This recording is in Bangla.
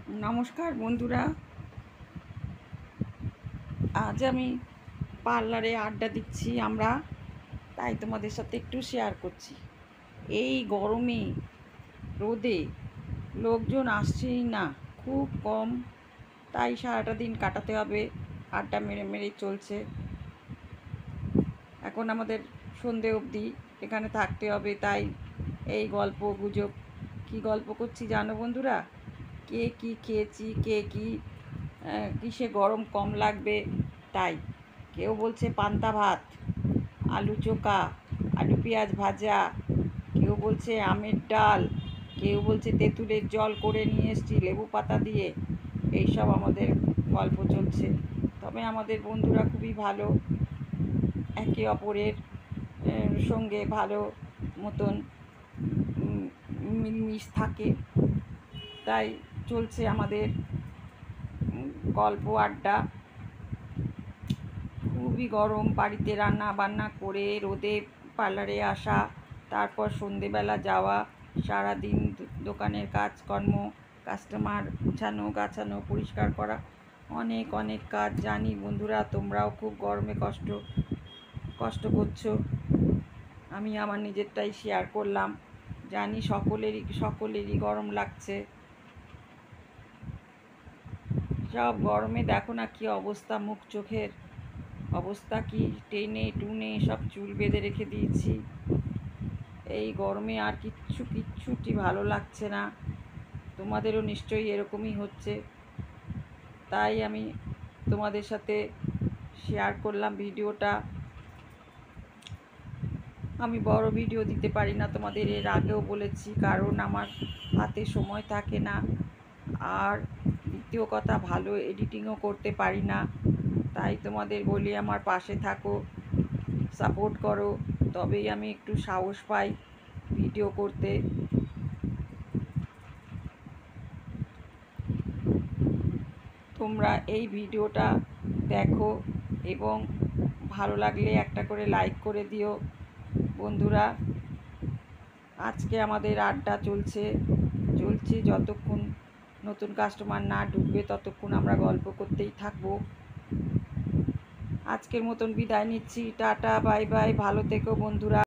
নমস্কার বন্ধুরা, আজ আমি পার্লারে আড্ডা দিচ্ছি আমরা, তাই তোমাদের সাথে একটু শেয়ার করছি। এই গরমে রোদে লোকজন আসছেই না, খুব কম, তাই সারাটা দিন কাটাতে হবে, আড্ডা মেরে মেরেই চলছে। এখন আমাদের সন্ধে অবধি এখানে থাকতে হবে, তাই এই গল্প গুজব। কী গল্প করছি জানো বন্ধুরা? কে কী খেয়েছি, কে কী কিসে গরম কম লাগবে তাই। কেউ বলছে পান্তা ভাত, আলু চোখা, আলু পেঁয়াজ ভাজা, কেউ বলছে আমের ডাল, কেউ বলছে তেঁতুলের জল করে নিয়ে এসছি লেবু পাতা দিয়ে। এইসব আমাদের গল্প চলছে। তবে আমাদের বন্ধুরা খুবই ভালো, একে অপরের সঙ্গে ভালো মতন মিলমিশ থাকে, তাই চলছে আমাদের গল্প আড্ডা। খুবই গরম, বাড়িতে রান্না বান্না করে রোদে পার্লারে আসা, তারপর সন্ধেবেলা যাওয়া, সারাদিন দোকানের কাজকর্ম, কাস্টমার গুছানো গাছানো পরিষ্কার করা, অনেক অনেক কাজ। জানি বন্ধুরা তোমরাও খুব গরমে কষ্ট করছো। আমি আমার নিজেরটাই শেয়ার করলাম। জানি সকলেরই গরম লাগছে। সব গরমে দেখো না কি অবস্থা, মুখ চোখের অবস্থা কি, টেনে টুনে সব চুল বেঁধে রেখে দিয়েছি। এই গরমে আর কিচ্ছুটি ভালো লাগছে না। তোমাদেরও নিশ্চয়ই এরকমই হচ্ছে, তাই আমি তোমাদের সাথে শেয়ার করলাম ভিডিওটা। আমি বড় ভিডিও দিতে পারি না, তোমাদের এর আগেও বলেছি, কারণ আমার হাতে সময় থাকে না, আর দ্বিতীয় কথা ভালো এডিটিংও করতে পারি না। তাই তোমাদের বলি আমার পাশে থাকো, সাপোর্ট করো, তবেই আমি একটু সাহস পাই ভিডিও করতে। তোমরা এই ভিডিওটা দেখো এবং ভালো লাগলে একটা করে লাইক করে দিও বন্ধুরা। আজকে আমাদের আড্ডা চলছে যতক্ষণ নতুন কাস্টমার না ঢুকবে ততক্ষণ আমরা গল্প করতেই থাকবো। আজকের মতন বিদায় নিচ্ছি, টাটা বাই বাই, ভালো থেকো বন্ধুরা।